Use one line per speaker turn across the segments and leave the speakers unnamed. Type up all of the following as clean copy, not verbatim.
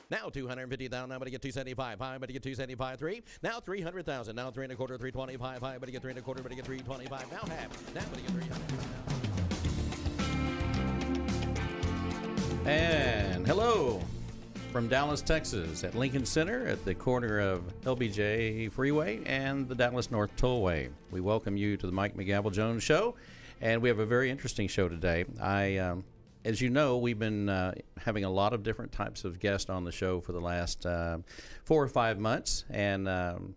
Now 250,000. Now, but to get 275. High, but to get 275. 3. Now 300,000. Now 3 1/4, 325. High, but to get 3 1/4, but to get 325. Now half. Now, but to get 300. And hello from Dallas, Texas, at Lincoln Center at the corner of LBJ Freeway and the Dallas North Tollway. We welcome you to the Mike McGavel Jones Show, and we have a very interesting show today. As you know, we've been having a lot of different types of guests on the show for the last 4 or 5 months, and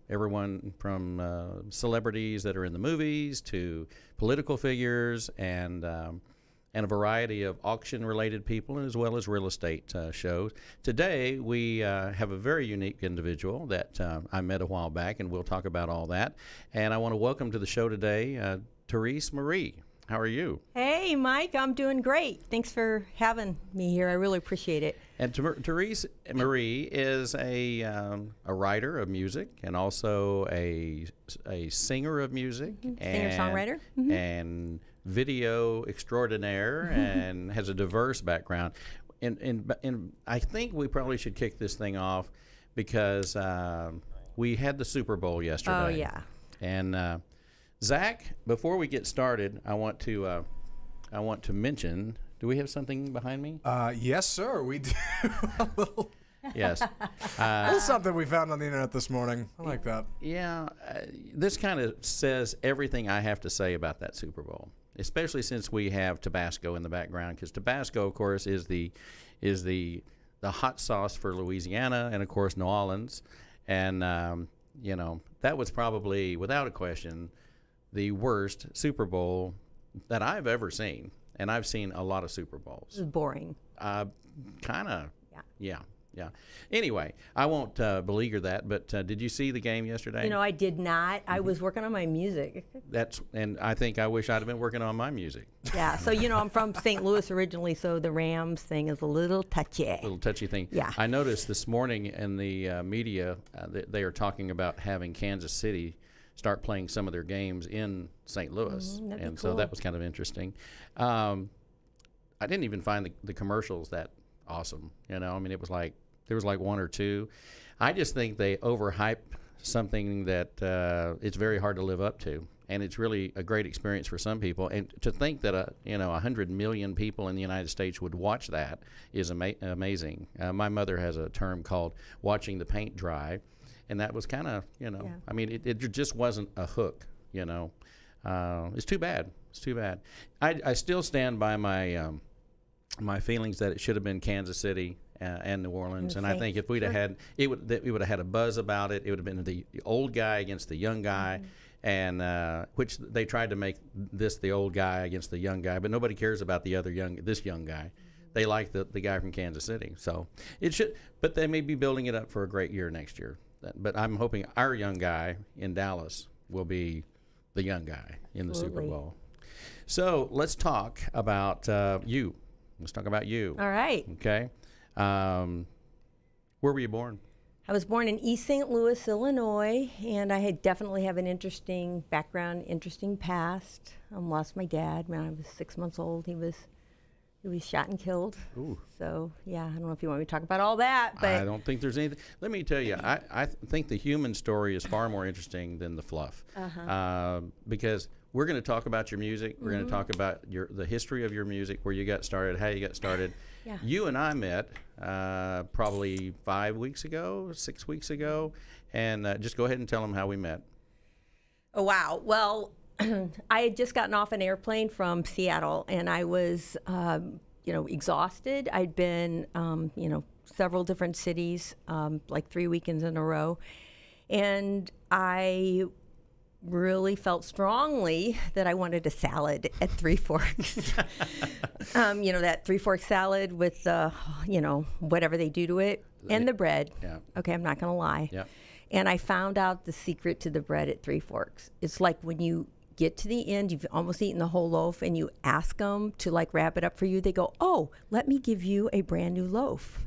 everyone from celebrities that are in the movies to political figures and a variety of auction-related people, as well as real estate shows. Today, we have a very unique individual that I met a while back, and we'll talk about all that. And I want to welcome to the show today Therese Marie. How are you?
Hey, Mike. I'm doing great. Thanks for having me here. I really appreciate it.
And Therese Marie is a writer of music and also a singer of music.
Singer-songwriter.
And video extraordinaire and has a diverse background. And I think we probably should kick this thing off because we had the Super Bowl yesterday.
Oh, yeah.
And Zach, before we get started, I want to mention. Do we have something behind me?
Yes, sir. We do. A little,
yes.
little something we found on the internet this morning. I like that.
Yeah, this kind of says everything I have to say about that Super Bowl, especially since we have Tabasco in the background, because Tabasco, of course, is the hot sauce for Louisiana and, of course, New Orleans, and you know, that was probably, without a question, the worst Super Bowl that I've ever seen. And I've seen a lot of Super Bowls.
This is boring.
Kind of. Yeah. Anyway, I won't beleaguer that, but did you see the game yesterday?
You know, I did not. I was working on my music.
And I think I wish I'd have been working on my music.
Yeah, so, you know, I'm from St. Louis originally, so the Rams thing is a little touchy.
A little touchy thing.
Yeah.
I noticed this morning in the media they are talking about having Kansas City start playing some of their games in St. Louis, and so that was kind of interesting. I didn't even find the commercials that awesome. You know, I mean, there was like 1 or 2. I just think they overhype something that it's very hard to live up to, and it's really a great experience for some people. And to think that 100 million people in the United States would watch that is amazing. My mother has a term called watching the paint dry. And that was kind of, I mean, it just wasn't a hook, you know. It's too bad. It's too bad. I still stand by my my feelings that it should have been Kansas City and New Orleans. And I think if we'd have had it would have had a buzz about it. It would have been the old guy against the young guy, and which they tried to make this the old guy against the young guy, but nobody cares about this young guy. They like the guy from Kansas City. So it should, but they may be building it up for a great year next year. But I'm hoping our young guy in Dallas will be the young guy in the Super Bowl. So let's talk about you. Let's talk about you.
All right.
Okay. Where were you born?
I was born in East St. Louis, Illinois, and I definitely have an interesting background, interesting past. Lost my dad when I was 6 months old. He was shot and killed. Ooh. So, yeah, I don't know if you want me to talk about all that. But
I don't think there's anything. Let me tell you, I think the human story is far more interesting than the fluff. Because we're going to talk about your music. We're going to talk about the history of your music, where you got started, how you got started.
Yeah.
You and I met probably 5 weeks ago, 6 weeks ago. And just go ahead and tell them how we met.
Oh, wow. Well, I had just gotten off an airplane from Seattle, and I was, exhausted. I'd been, several different cities, like 3 weekends in a row, and I really felt strongly that I wanted a salad at Three Forks. That Three Forks salad with, whatever they do to it, and the bread.
Yeah.
Okay, I'm not going to lie.
Yeah.
And I found out the secret to the bread at Three Forks. It's like when you get to the end, you've almost eaten the whole loaf, and you ask them to wrap it up for you. They go, "Oh, let me give you a brand new loaf."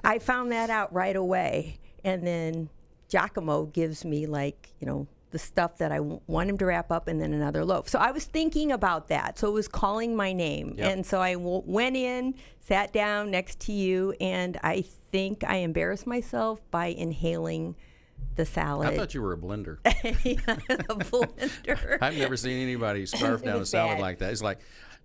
I found that out right away. And then Giacomo gives me the the stuff that I want him to wrap up and then another loaf. So I was thinking about that. So it was calling my name.
Yep.
And so I went in, sat down next to you, and I think I embarrassed myself by inhaling the salad.
I thought you were a blender.
Yeah, a blender.
I've never seen anybody scarf down a salad
bad.
like that. It's like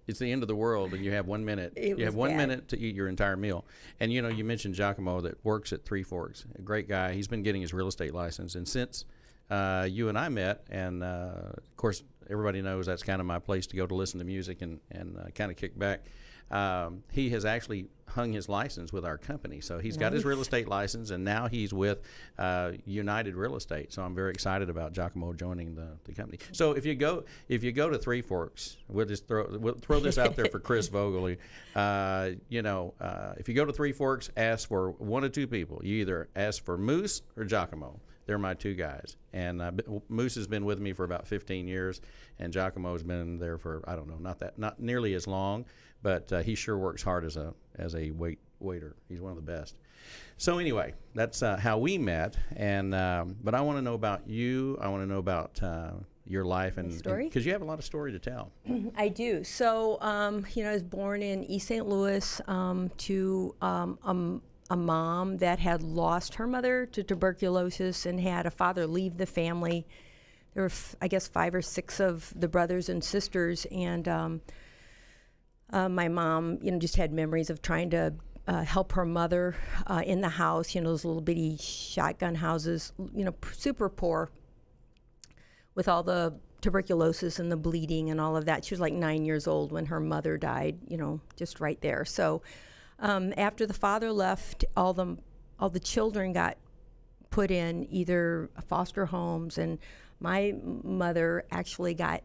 it's the end of the world, and you have 1 minute. You have 1 minute to eat your entire meal. And you know, you mentioned Giacomo that works at Three Forks. A great guy. He's been getting his real estate license, and since you and I met, and of course everybody knows that's kind of my place to go to listen to music and kind of kick back. He has actually hung his license with our company, so he's got his real estate license, and now he's with United Real Estate. So I'm very excited about Giacomo joining the company. So if you go to Three Forks, we'll throw this out there for Chris Vogel. If you go to Three Forks, ask for one of two people. You either ask for Moose or Giacomo. They're my two guys, and Moose has been with me for about 15 years, and Giacomo's been there for, I don't know, not nearly as long, but he sure works hard as a waiter. He's one of the best. So anyway, that's how we met, and but I want to know about you. I want to know about your life and because you have a lot of story to tell.
I do. So I was born in East St. Louis to a mom that had lost her mother to tuberculosis and had a father leave the family. There were, I guess, 5 or 6 of the brothers and sisters, and my mom, just had memories of trying to help her mother in the house. Those little bitty shotgun houses. Super poor, with all the tuberculosis and the bleeding and all of that. She was like 9 years old when her mother died. Just right there. So. After the father left, all the children got put in either foster homes, and my mother actually got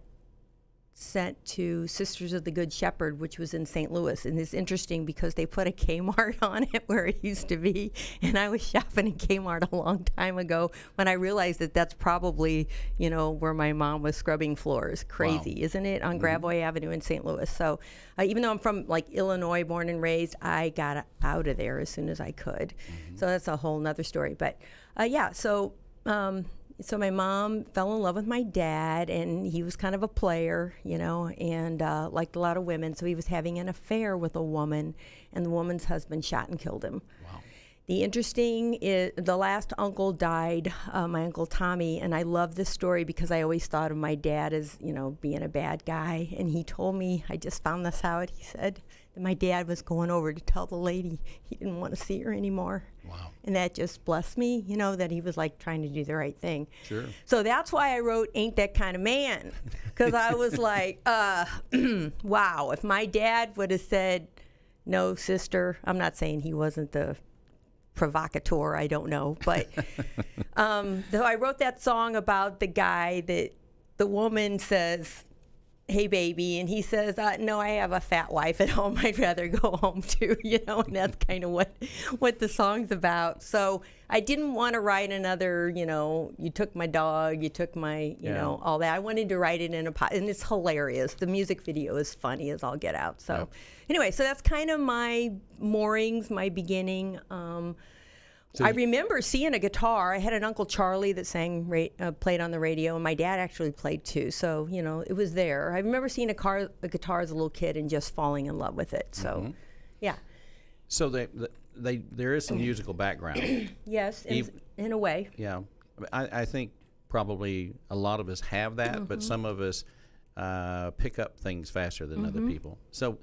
sent to Sisters of the Good Shepherd, which was in St. Louis. And it's interesting because they put a Kmart on it where it used to be. And I was shopping in Kmart a long time ago when I realized that that's probably, where my mom was scrubbing floors. Crazy, wow. Isn't it? On Gravois Avenue in St. Louis. So even though I'm from Illinois, born and raised, I got out of there as soon as I could. So that's a whole nother story. But so my mom fell in love with my dad, and he was kind of a player, and liked a lot of women. So he was having an affair with a woman, and the woman's husband shot and killed him. Wow. The interesting is the last uncle died, my Uncle Tommy, and I love this story because I always thought of my dad as, being a bad guy. And he told me, I just found this out, he said that my dad was going over to tell the lady he didn't want to see her anymore. Wow. And that just blessed me, that he was trying to do the right thing. Sure. So that's why I wrote Ain't That Kind of Man, because I was like, wow, if my dad would have said, no, sister, I'm not saying he wasn't the provocateur, I don't know, but so I wrote that song about the guy that the woman says, hey baby, and he says, no, I have a fat wife at home, I'd rather go home too, and that's kind of what the song's about. So I didn't want to write another, you took my dog, you took my, all that. I wanted to write it in and it's hilarious. The music video is funny as all get out. So anyway, so that's kind of my moorings, my beginning. I remember seeing a guitar. I had an Uncle Charlie that played on the radio, and my dad actually played too. So, it was there. I remember seeing a guitar as a little kid and just falling in love with it. So, yeah.
So there is some musical background.
Yes, in a way.
Yeah. I think probably a lot of us have that, but some of us pick up things faster than other people. So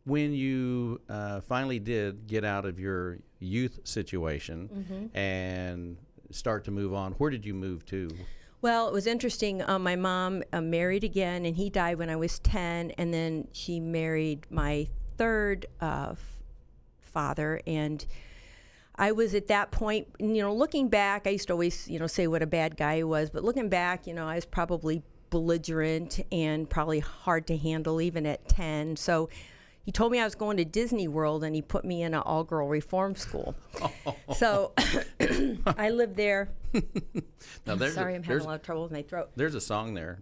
when you finally did get out of your youth situation and start to move on, where did you move to?
Well, it was interesting. My mom married again, and he died when I was 10, and then she married my third father, and I was at that point, looking back, I used to always, say what a bad guy he was, but looking back, I was probably belligerent and probably hard to handle even at 10. So he told me I was going to Disney World, and he put me in an all-girl reform school. So I lived there.
Now,
sorry, I'm having a lot of trouble with my throat.
There's a song there.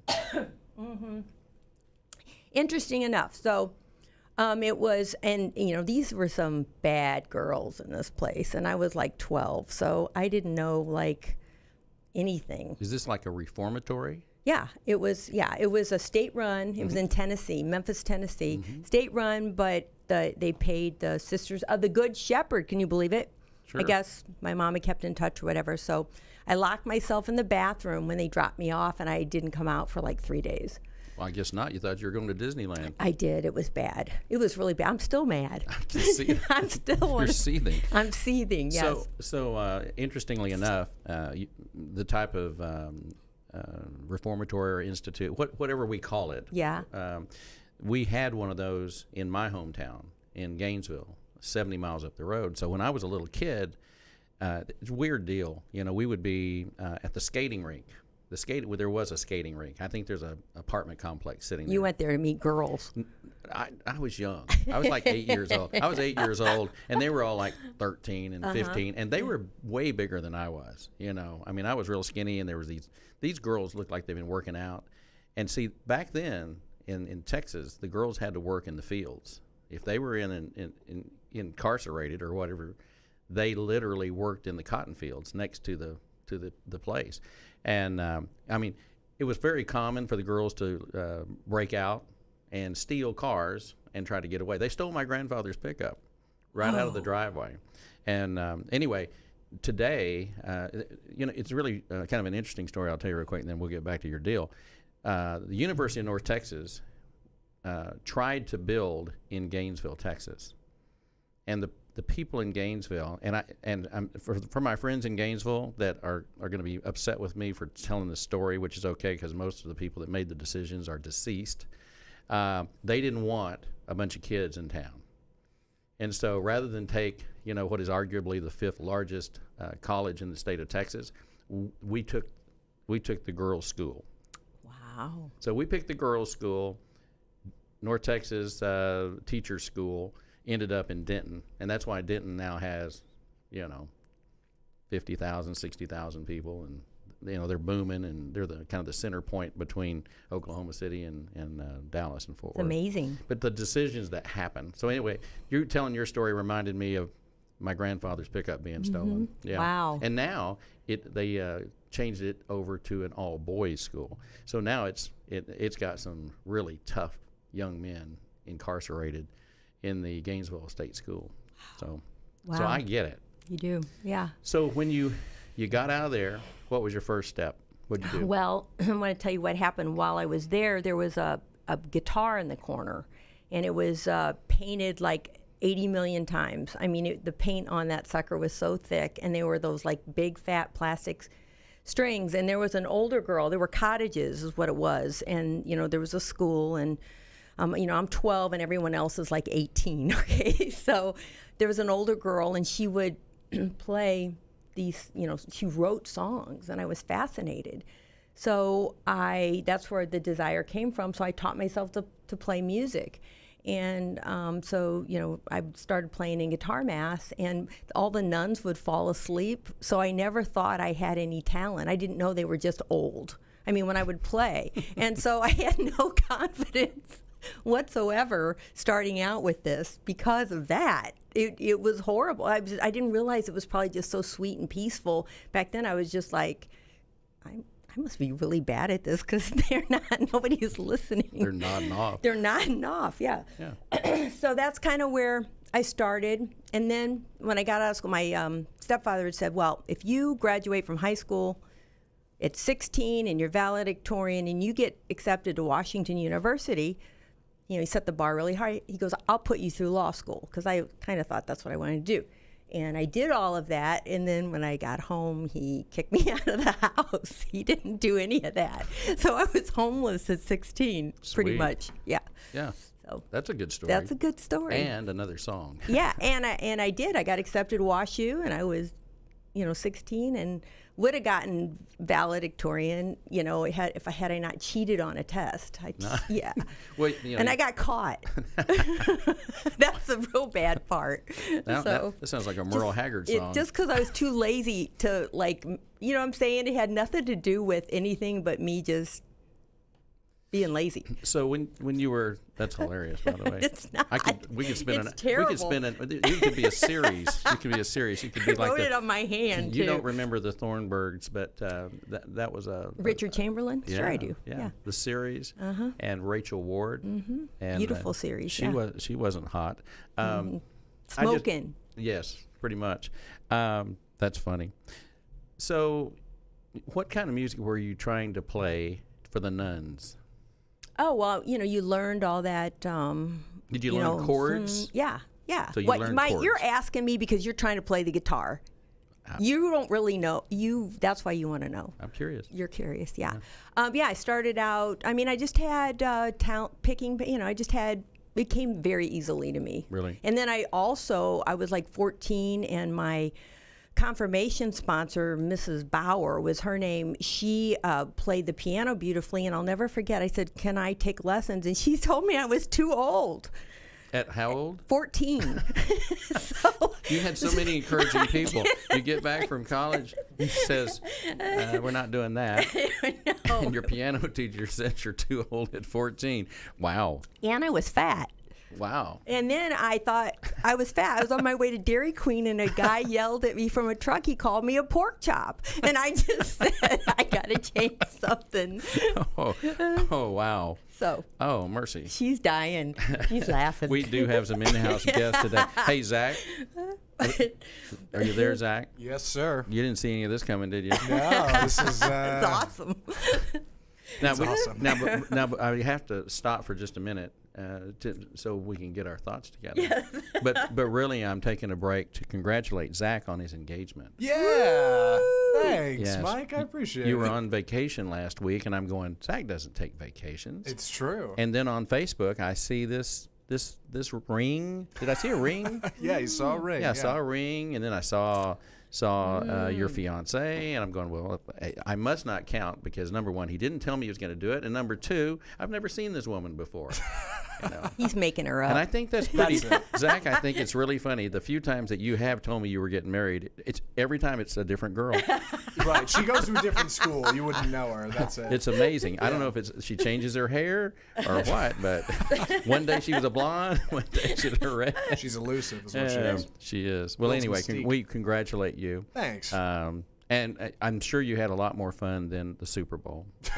Interesting enough. So it was, and these were some bad girls in this place, and I was like 12, so I didn't know anything.
Is this like a reformatory?
Yeah, it was. Yeah, it was a state run. It was in Tennessee, Memphis, Tennessee, state run. But they paid the Sisters of the Good Shepherd. Can you believe it?
Sure.
I guess my mom had kept in touch or whatever. So I locked myself in the bathroom when they dropped me off, and I didn't come out for like 3 days.
Well, I guess not. You thought you were going to Disneyland.
I did. It was bad. It was really bad. I'm still mad.
I can see
I'm still.
You're seething.
I'm seething. Yes.
So interestingly enough, the type of reformatory or institute, whatever we call it.
Yeah.
We had one of those in my hometown in Gainesville, 70 miles up the road. So when I was a little kid, it's a weird deal. You know, we would be at the skating rink. There was a skating rink. I think there's an apartment complex sitting there.
You went there to meet girls.
I was young. I was like 8 years old. I was 8 years old, and they were all like 13 and 15, and they were way bigger than I was. You know, I mean, I was real skinny, and there was these girls looked like they've been working out. And see, back then in Texas, the girls had to work in the fields. If they were incarcerated or whatever, they literally worked in the cotton fields next to the place. And I mean, it was very common for the girls to break out and steal cars and try to get away. They stole my grandfather's pickup right out of the driveway. And anyway, today, you know, it's really kind of an interesting story. I'll tell you real quick, and then we'll get back to your deal. The University of North Texas tried to build in Gainesville, Texas, and the people in Gainesville, and for my friends in Gainesville that are going to be upset with me for telling this story, which is okay because most of the people that made the decisions are deceased. They didn't want a bunch of kids in town, and so rather than take, you know, what is arguably the 5th largest college in the state of Texas, we took the girls' school.
Wow.
So we picked the girls' school. North Texas Teachers School ended up in Denton, and that's why Denton now has, you know, 50,000, 60,000 people, and you know they're booming, and they're the kind of the center point between Oklahoma City and Dallas and Fort Worth.
Amazing.
But the decisions that happen. So anyway, you telling your story reminded me of my grandfather's pickup being stolen. Yeah.
Wow.
And now they changed it over to an all boys school. So now it's got some really tough young men incarcerated in the Gainesville State School. So
Wow.
so I get it.
You do. Yeah.
So when you got out of there, what was your first step? What'd you do?
Well, I'm going to tell you what happened while I was there. There was a guitar in the corner, and it was painted like 80 million times. I mean, the paint on that sucker was so thick, and they were those like big fat plastic strings. And there was an older girl. There were cottages, is what it was, and you know there was a school, and you know I'm 12, and everyone else is like 18. Okay, so there was an older girl, and she would play these. You know, she wrote songs, and I was fascinated. So that's where the desire came from. So I taught myself to play music. And so, you know, I started playing in guitar mass, and all the nuns would fall asleep. So I never thought I had any talent. I didn't know they were just old. I mean, when I would play. And so I had no confidence whatsoever starting out with this because of that. It was horrible. I didn't realize it was probably just so sweet and peaceful. Back then I was just like, I must be really bad at this because nobody is listening.
They're nodding off.
They're nodding off, yeah. So that's kind of where I started. And then when I got out of school, my stepfather had said, well, if you graduate from high school at 16 and you're valedictorian and you get accepted to Washington University, you know, he set the bar really high. He goes, I'll put you through law school, because I kind of thought that's what I wanted to do. And I did all of that, and then when I got home, he kicked me out of the house. He didn't do any of that. So I was homeless at 16, pretty much. Yeah.
Yeah.
So
that's a good story.
that's a good story.
And another song.
Yeah, and I did. I got accepted to WashU, and I was, 16, and would have gotten valedictorian, if I had not cheated on a test. Yeah.
Well,
and I got caught. That's the real bad part.
Now,
so
that sounds like a Merle Haggard song.
Just because I was too lazy to, what I'm saying? It had nothing to do with anything but me just being lazy.
So when you were, that's hilarious, by the way.
It's not.
We could spend
It's terrible.
you could be a series. You could be a series. You could be
I
like
wrote it on my hand,
You
too.
don't remember the Thornburgs, but that was a
Richard Chamberlain?
Yeah,
Sure I do.
Yeah. The series. And Rachel Ward.
Mm-hmm.
And,
Beautiful series.
She wasn't hot.
Smoking.
Yes, pretty much. That's funny. So, what kind of music were you trying to play for the nuns?
Oh, well, you learned all that.
Did you learn chords?
Yeah.
So you learned chords.
You're asking me because you're trying to play the guitar. You don't really know. That's why you want to know.
I'm curious.
You're curious, yeah. I started out. I mean, I just had talent picking. It came very easily to me.
Really?
And then I was like 14, and my confirmation sponsor, Mrs. Bauer, was her name. She played the piano beautifully, and I'll never forget. I said, "Can I take lessons?" And she told me I was too old.
At how old?
14. So,
you had so many encouraging people. You get back from college, he says, "We're not doing that." And your piano teacher says you're too old at 14. Wow.
And I was fat.
Wow.
And then I thought I was fat. I was on my way to Dairy Queen, and a guy yelled at me from a truck. He called me a pork chop. And I just said, I got to change something.
Oh, wow.
So.
Oh, mercy.
She's dying. She's laughing.
We do have some in-house guests today. Hey, Zach. Are you there, Zach?
Yes, sir.
You didn't see any of this coming, did you?
No, this is...
It's awesome.
Now, I have to stop for just a minute so we can get our thoughts together. Yes. But really, I'm taking a break to congratulate Zach on his engagement.
Yeah. Thanks,
Yes.
Mike. I appreciate it.
You were on vacation last week, and I'm going, Zach doesn't take vacations.
It's true.
And then on Facebook, I see this ring. Did I see a ring?
Yeah, you saw a ring.
Yeah, I saw a ring, and then I saw your fiance, and I'm going, well, I must not count because number one, he didn't tell me he was going to do it, and number two, I've never seen this woman before.
He's making her up.
And I think that's pretty, Zach, I think it's really funny. The few times that you have told me you were getting married, every time it's a different girl.
Right. She goes to a different school. You wouldn't know her. That's it.
It's amazing. I don't know if she changes her hair or what, but one day she was a blonde, one day she was a red.
She's elusive is what she is.
She is. Well, anyway, we congratulate you.
Thanks.
And I'm sure you had a lot more fun than the Super Bowl. So.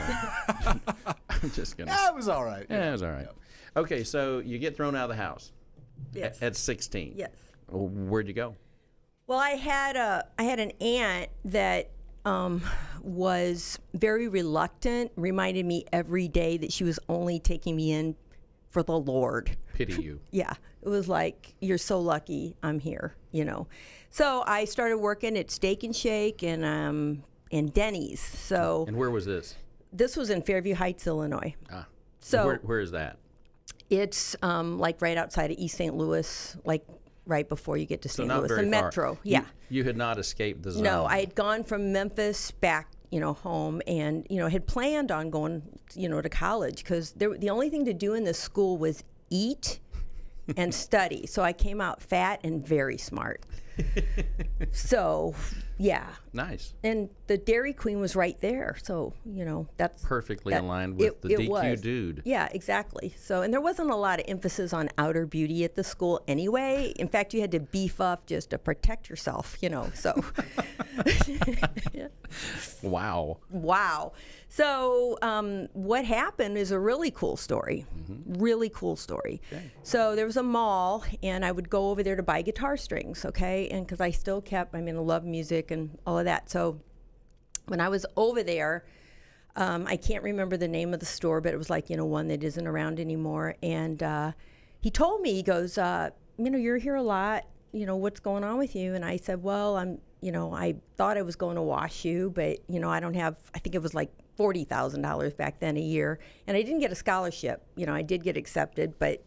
I'm just gonna.
Yeah, it was all right.
Yeah, it was all right. Yep. Okay, so you get thrown out of the house.
Yes.
At 16.
Yes.
Where'd you go?
Well, I had an aunt that was very reluctant. Reminded me every day that she was only taking me in for the Lord.
Pity you.
Yeah. It was like, you're so lucky I'm here, So I started working at Steak and Shake and Denny's. So.
And where was this?
This was in Fairview Heights, Illinois.
So where is that?
It's like right outside of East St. Louis, like right before you get to St. Louis, the metro.
Far.
Yeah.
You had not escaped the zone.
No, I had gone from Memphis back, home, and had planned on going, to college because the only thing to do in this school was eat and study. So I came out fat and very smart. So, yeah.
Nice.
And the Dairy Queen was right there. So, that's
perfectly aligned with the DQ dude.
Yeah, exactly. So, and there wasn't a lot of emphasis on outer beauty at the school anyway. In fact, you had to beef up just to protect yourself, so. Yeah. Wow. So what happened is a really cool story. Mm-hmm. Really cool story. Okay. So there was a mall, and I would go over there to buy guitar strings, okay? And because I still I love music and all of that. So when I was over there, I can't remember the name of the store, but it was like, one that isn't around anymore. And he told me, he goes, you're here a lot. What's going on with you? And I said, well, I thought I was going to WashU, but, I don't have, I think it was like $40,000 back then a year. And I didn't get a scholarship. I did get accepted, but,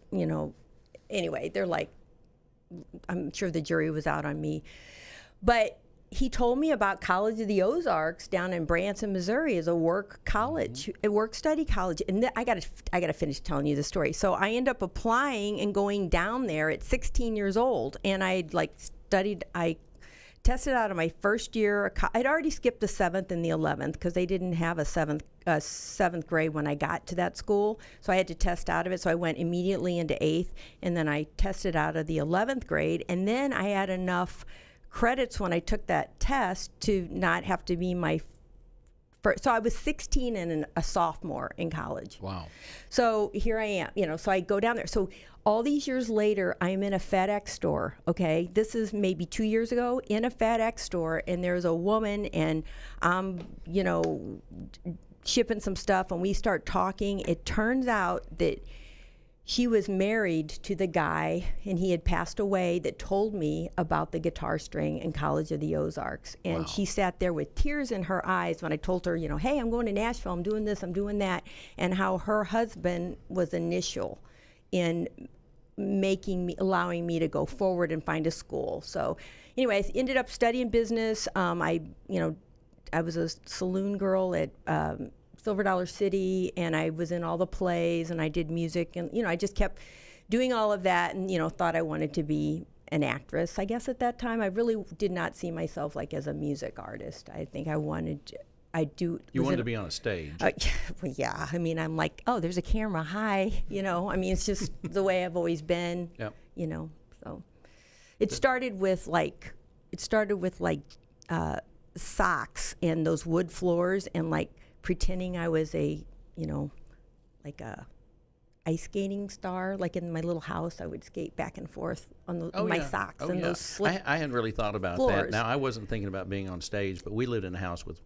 anyway, they're like, I'm sure the jury was out on me. But he told me about College of the Ozarks down in Branson, Missouri, as a work college, a work study college. And I got to finish telling you the story. So I end up applying and going down there at 16 years old. And I studied, I tested out of my first year. I'd already skipped the 7th and the 11th because they didn't have a seventh grade when I got to that school. So I had to test out of it. So I went immediately into 8th, and then I tested out of the 11th grade. And then I had enough credits when I took that test to not have to be my first. So I was 16 and a sophomore in college.
Wow.
So here I am, you know, so I go down there. So all these years later, I'm in a FedEx store, okay? This is maybe 2 years ago, in a FedEx store, and there's a woman, and I'm, you know, shipping some stuff, and we start talking. It turns out that she was married to the guy, and he had passed away, that told me about the guitar string in College of the Ozarks. And
Wow.
she sat there with tears in her eyes when I told her, you know, hey, I'm going to Nashville, I'm doing this, I'm doing that, and how her husband was initial in allowing me to go forward and find a school. So anyway, I ended up studying business. I was a saloon girl at Silver Dollar City, and I was in all the plays, and I did music, and, you know, I just kept doing all of that, and, you know, thought I wanted to be an actress. I guess at that time, I really did not see myself like as a music artist. I think I wanted to, You
wanted to be on a stage.
Well, yeah. I mean, I'm like, oh, there's a camera. Hi. You know, I mean, it's just the way I've always been.
Yep.
You know, so it started with like socks and those wood floors, and like pretending I was a, you know, like a ice skating star. Like in my little house, I would skate back and forth on my socks and those slip
I hadn't really thought about
floors.
that. Now, I wasn't thinking about being on stage, but we lived in a house with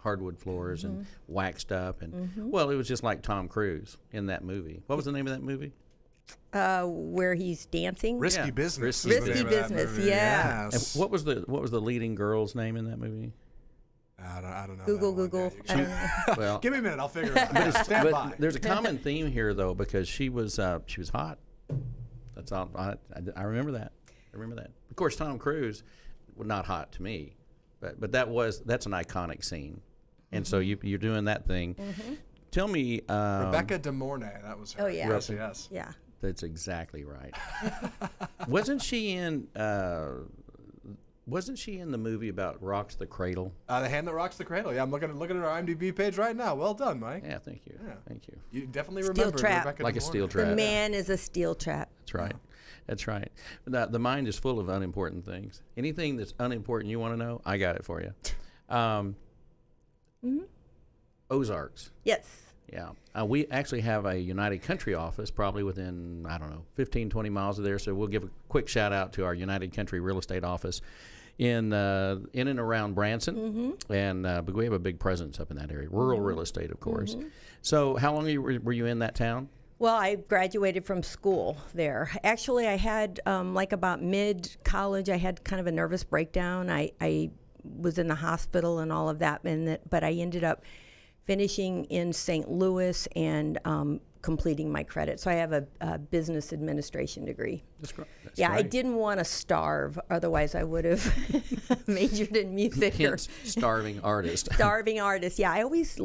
hardwood floors and waxed up, and well, it was just like Tom Cruise in that movie. What was the name of that movie?
Where he's dancing.
Risky Business.
Risky Business. Yeah.
Yes.
And what was the leading girl's name in that movie?
I don't know.
Google. I don't know.
Well,
Give me a minute. I'll figure it out. Stand by.
but there's a common theme here, though, because she was hot. That's all. I remember that. I remember that. Of course, Tom Cruise was not hot to me, but that's an iconic scene, and so you're doing that thing. Tell me,
Rebecca De Mornay. That was her.
Oh, yeah.
Yes.
Yeah.
That's exactly right. Wasn't she in the movie about Rocks the Cradle?
The Hand That Rocks the Cradle. Yeah, I'm looking at our IMDb page right now. Well done, Mike.
Yeah, thank you.
Yeah.
Thank you.
You definitely
Steel
remember
trap.
Rebecca
Like
De
a steel
Mornay.
trap.
The man is a steel trap.
That's right. That's right. The mind is full of unimportant things. Anything that's unimportant you want to know, I got it for you. Ozarks.
Yes.
Yeah. We actually have a United Country office probably within, 15, 20 miles of there. So we'll give a quick shout out to our United Country real estate office in and around Branson. And but we have a big presence up in that area. Rural real estate, of course. So how long were you in that town?
Well, I graduated from school there. Actually, I had, about mid-college, I had kind of a nervous breakdown. I was in the hospital and all of that, but I ended up finishing in St. Louis and completing my credit. So I have a business administration degree.
That's great.
I didn't want to starve. Otherwise, I would have majored in music.
Hence, starving artist.
Starving artist. Yeah, I always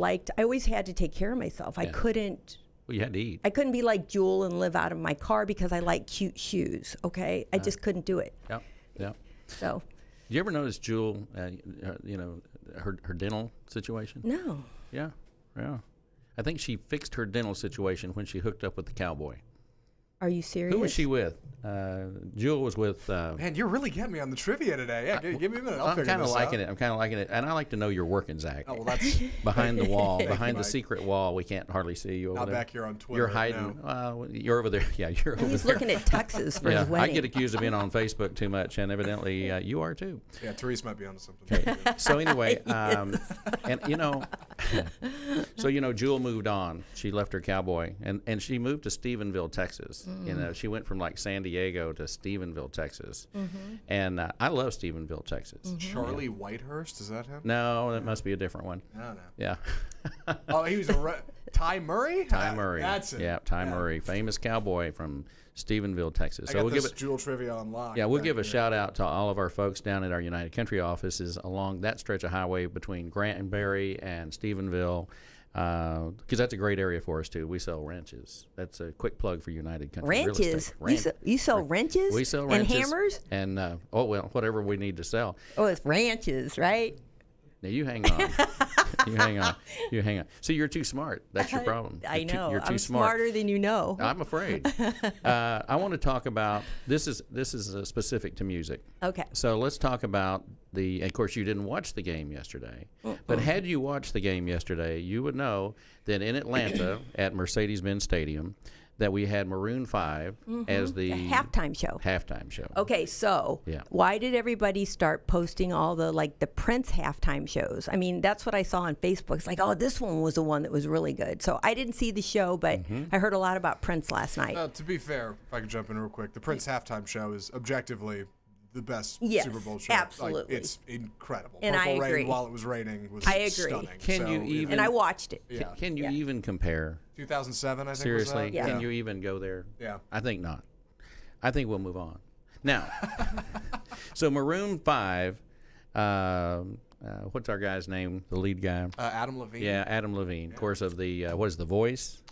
had to take care of myself. I couldn't.
Well, you had to eat.
I couldn't be like Jewel and live out of my car because I like cute shoes, okay? I just couldn't do it.
Yep.
So.
Did you ever notice Jewel, her dental situation?
No.
Yeah. I think she fixed her dental situation when she hooked up with the cowboy.
Are you serious?
Who was she with? Jewel was with.
Man, you're really getting me on the trivia today. Yeah, give me a minute. I'll
I'm
figure
kind of
this
liking
out.
it. I'm kind of liking it, and I like to know your working, Zach.
Oh, well, that's
Behind the wall, behind the
Mike.
secret wall, we can't hardly see you over
not
there.
back here on Twitter.
You're
right
hiding.
now.
You're over there. Yeah, you're over
He's
there.
looking at tuxes for
Yeah,
his
I
wedding.
get accused of being on Facebook too much, and evidently you are too.
Yeah, Therese might be onto something.
Okay. So anyway, and Jewel moved on. She left her cowboy, and she moved to Stephenville, Texas. She went from like San Diego to Stephenville, Texas, and I love Stephenville, Texas.
Charlie Whitehurst, is that him?
No, that must be a different one.
No.
Yeah.
Oh, he was Ty Murray?
Ty Murray.
That's it.
Yeah, Ty Murray, famous cowboy from Stephenville, Texas.
I
So
got
we'll
this
give it.
Jewel trivia on lock.
Yeah, we'll give a shout out to all of our folks down at our United Country offices along that stretch of highway between Granbury and Stephenville. because that's a great area for us too. We sell wrenches. That's a quick plug for United Country Real
Wrenches?
Estate.
You sell wrenches?
We sell wrenches
and hammers?
And whatever we need to sell.
Oh, it's ranches, right?
Now you hang on. You hang on. You hang on. See, you're too smart. That's your problem.
I know.
You're too
I'm
smart.
Smarter than you know.
I'm afraid. I want to talk about this is specific to music.
Okay.
So let's talk about of course, you didn't watch the game yesterday, but had you watched the game yesterday, you would know that in Atlanta at Mercedes-Benz Stadium, that we had Maroon 5 as the
halftime show.
Halftime show.
Okay, so why did everybody start posting all the Prince halftime shows? I mean, that's what I saw on Facebook. It's like, oh, this one was the one that was really good. So I didn't see the show, but I heard a lot about Prince last night.
To be fair, if I could jump in real quick, the Prince halftime show is objectively the best Super Bowl show.
Absolutely.
It's incredible.
And
Purple
I agree.
Rain while it was raining was
I agree.
stunning.
Can you even?
And I watched it.
Yeah.
Can you even compare?
2007, I think.
Seriously,
was that?
can you even go there?
Yeah.
I think not. I think we'll move on. Now, so Maroon 5, what's our guy's name? The lead guy?
Adam Levine.
Yeah, Adam Levine. Of course, of the what is The Voice?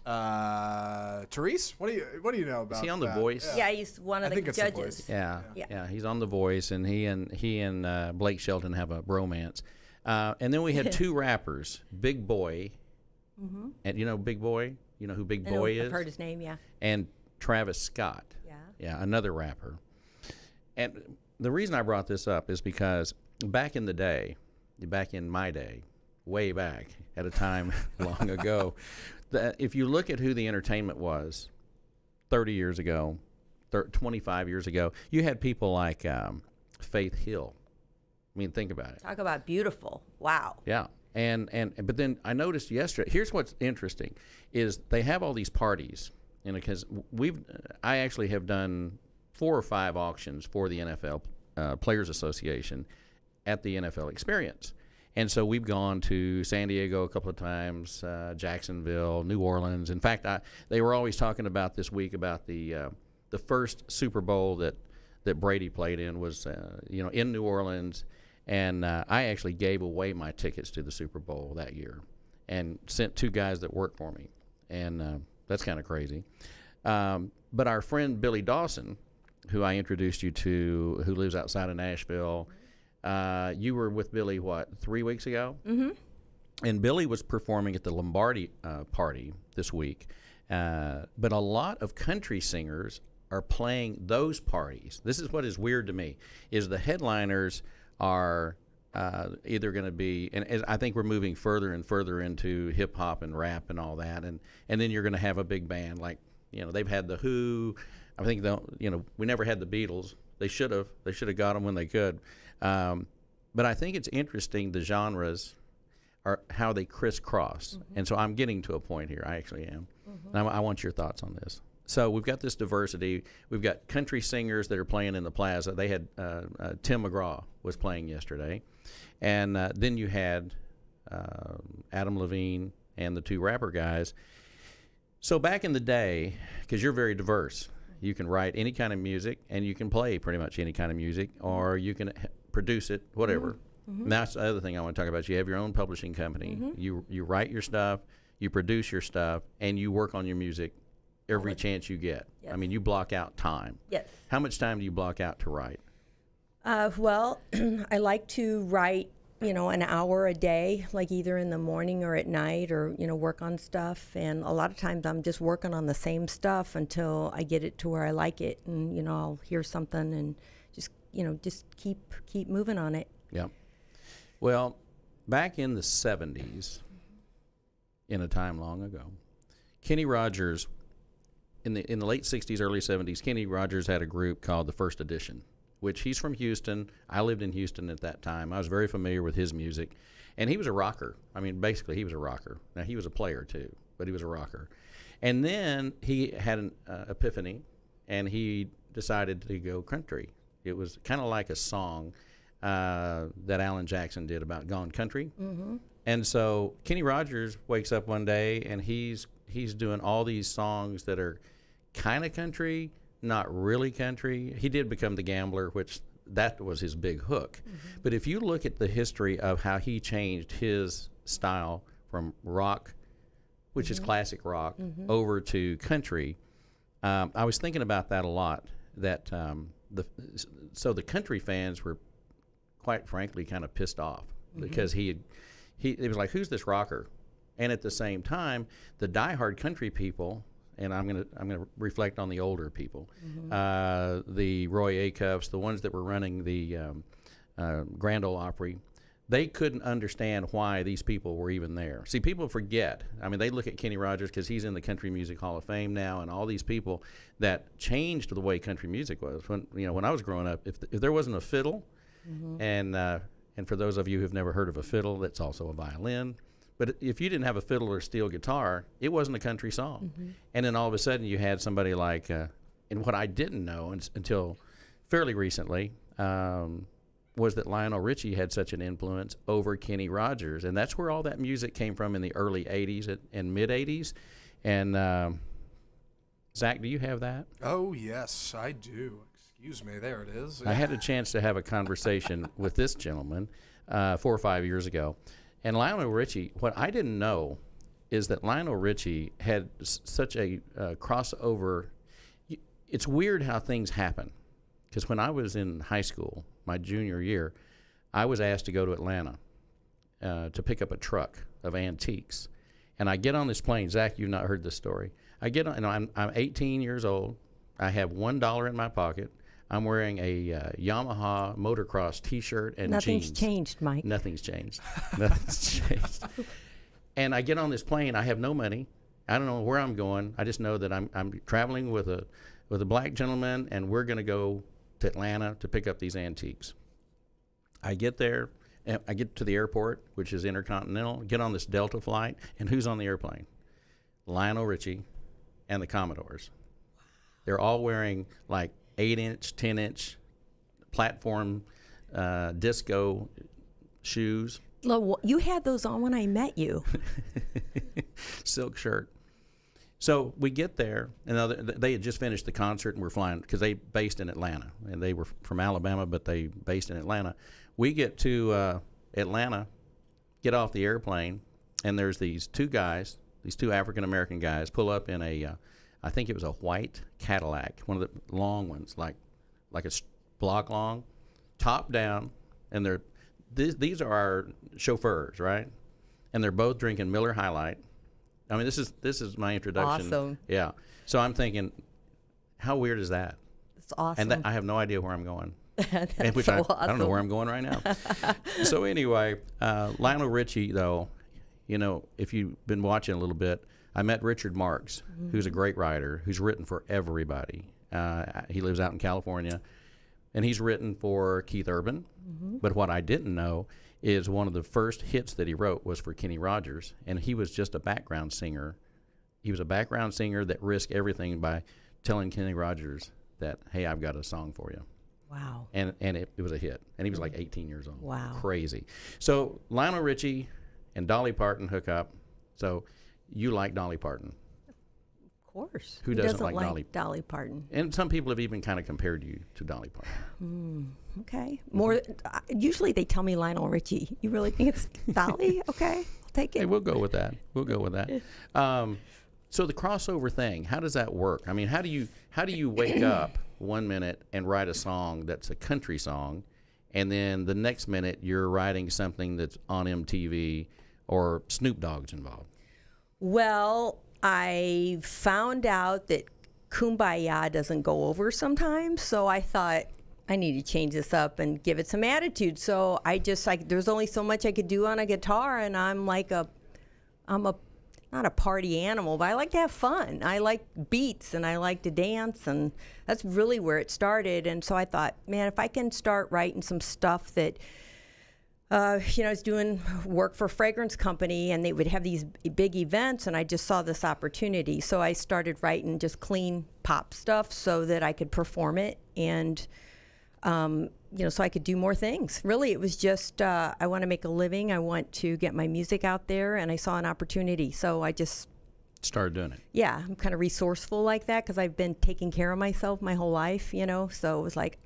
Therese, what do you know about?
Is he on The Voice?
Yeah, he's one of the judges.
Yeah, he's on The Voice, and he and Blake Shelton have a bromance. And then we had two rappers, Big Boy, and you know Big Boy, you know who Big Boy is?
I've heard his name, yeah.
And Travis Scott. Yeah, another rapper. And the reason I brought this up is because back in my day, way back at a time long ago, if you look at who the entertainment was 30 years ago, 25 years ago, you had people like Faith Hill. I mean, think about it.
Talk about beautiful. Wow.
Yeah. But then I noticed yesterday, here's what's interesting, is they have all these parties, because I actually have done 4 or 5 auctions for the NFL Players Association at the NFL Experience. And so we've gone to San Diego a couple of times, Jacksonville, New Orleans. In fact, they were always talking about this week about the first Super Bowl that Brady played in was in New Orleans. And I actually gave away my tickets to the Super Bowl that year and sent 2 guys that worked for me. And that's kind of crazy. But our friend Billy Dawson, who I introduced you to, who lives outside of Nashville, you were with Billy, 3 weeks ago? Mm-hmm. And Billy was performing at the Lombardi party this week. But a lot of country singers are playing those parties. This is what is weird to me, is the headliners are either going to be, and I think we're moving further and further into hip hop and rap and all that, and then you're going to have a big band like, they've had the Who. I think we never had the Beatles. They should have got them when they could. But I think it's interesting, the genres are how they crisscross, and so I'm getting to a point here. I actually am. And I want your thoughts on this. So we've got this diversity. We've got country singers that are playing in the plaza. They had Tim McGraw was playing yesterday. And then you had Adam Levine and the 2 rapper guys. So back in the day, because you're very diverse, you can write any kind of music and you can play pretty much any kind of music, or you can produce it, whatever. And that's the other thing I want to talk about. You have your own publishing company. You write your stuff, you produce your stuff, and you work on your music every chance you get.
Yes.
I mean, you block out time.
Yes.
How much time do you block out to write?
Well, I like to write, an hour a day, like either in the morning or at night, or, work on stuff. And a lot of times I'm just working on the same stuff until I get it to where I like it. And, I'll hear something and just keep moving on it.
Yeah. Well, back in the 70s, in a time long ago, Kenny Rogers, in the late 60s, early 70s, Kenny Rogers had a group called the First Edition, which he's from Houston. I lived in Houston at that time. I was very familiar with his music. And he was a rocker. I mean, basically, he was a rocker. Now, he was a player, too, but he was a rocker. And then he had an epiphany, and he decided to go country. It was kind of like a song that Alan Jackson did about Gone Country. And so Kenny Rogers wakes up one day, and he's doing all these songs that are kind of country, not really country. He did become the Gambler, which that was his big hook. But if you look at the history of how he changed his style from rock which is classic rock, over to country. I was thinking about that a lot. That so the country fans were, quite frankly, kind of pissed off because it was like, who's this rocker? And at the same time, the diehard country people, and I'm gonna reflect on the older people, the Roy Acuffs, the ones that were running the Grand Ole Opry. They couldn't understand why these people were even there. See, people forget. I mean, they look at Kenny Rogers because he's in the Country Music Hall of Fame now, and all these people that changed the way country music was. When I was growing up, if there wasn't a fiddle, and for those of you who've never heard of a fiddle, that's also a violin. But if you didn't have a fiddle or steel guitar, it wasn't a country song. And then all of a sudden, you had somebody like, and what I didn't know until fairly recently. Was that Lionel Richie had such an influence over Kenny Rogers. And that's where all that music came from in the early 80s and mid-80s. And, Zach, do you have that?
Oh, yes, I do. Excuse me, there it is.
I had a chance to have a conversation with this gentleman 4 or 5 years ago. And Lionel Richie, what I didn't know is that Lionel Richie had such a crossover. It's weird how things happen. Because when I was in high school, my junior year, I was asked to go to Atlanta to pick up a truck of antiques. And I get on this plane. Zach, you've not heard this story. I get on, and I'm 18 years old. I have $1 in my pocket. I'm wearing a Yamaha motocross T-shirt and
Nothing's
jeans.
changed, Mike.
Nothing's changed. Nothing's changed. And I get on this plane. I have no money. I don't know where I'm going. I just know that I'm traveling with a black gentleman, and we're going to go to Atlanta to pick up these antiques. I get there, and I get to the airport, which is intercontinental, get on this Delta flight, and who's on the airplane? Lionel Richie and the Commodores. They're all wearing like 8-inch, 10-inch platform disco shoes.
You had those on when I met you.
Silk shirt. So we get there, and they had just finished the concert, and we're flying because they based in Atlanta, and they were from Alabama, but they based in Atlanta. We get to Atlanta, get off the airplane, and there's these two African-American guys, pull up in I think it was a white Cadillac, one of the long ones, like a block long, top down, and these are our chauffeurs, right? And they're both drinking Miller High Life. I mean, this is my introduction.
Awesome.
Yeah. So I'm thinking, how weird is that?
It's awesome.
And I have no idea where I'm going.
That's
which
so
I
awesome.
don't know where I'm going right now. So anyway, Lionel Richie, though, if you've been watching a little bit, I met Richard Marx, who's a great writer, who's written for everybody. He lives out in California, and he's written for Keith Urban. But what I didn't know is one of the first hits that he wrote was for Kenny Rogers, and he was just a background singer. He was a background singer that risked everything by telling Kenny Rogers that, hey, I've got a song for you.
Wow.
And it was a hit, and he was like 18 years old.
Wow.
Crazy. So Lionel Richie and Dolly Parton hook up. So you like Dolly Parton.
Of course.
Who doesn't like
Dolly Parton?
And some people have even kind of compared you to Dolly Parton.
Okay. More. Usually they tell me Lionel Richie. You really think it's Dolly? Okay, I'll take it.
Hey, we'll go with that. So the crossover thing, how does that work? I mean, how do you wake up one minute and write a song that's a country song, and then the next minute you're writing something that's on MTV or Snoop Dogg's involved?
Well, I found out that Kumbaya doesn't go over sometimes, so I thought I need to change this up and give it some attitude. So I just there's only so much I could do on a guitar, and I'm not a party animal, but I like to have fun. I like beats, and I like to dance, and that's really where it started. And so I thought, man, if I can start writing some stuff that I was doing work for a fragrance company, and they would have these big events, and I just saw this opportunity. So I started writing just clean pop stuff so that I could perform it, and so I could do more things. Really, it was just I want to make a living. I want to get my music out there, and I saw an opportunity. So I just
started doing it.
Yeah, I'm kind of resourceful like that because I've been taking care of myself my whole life, So it was like,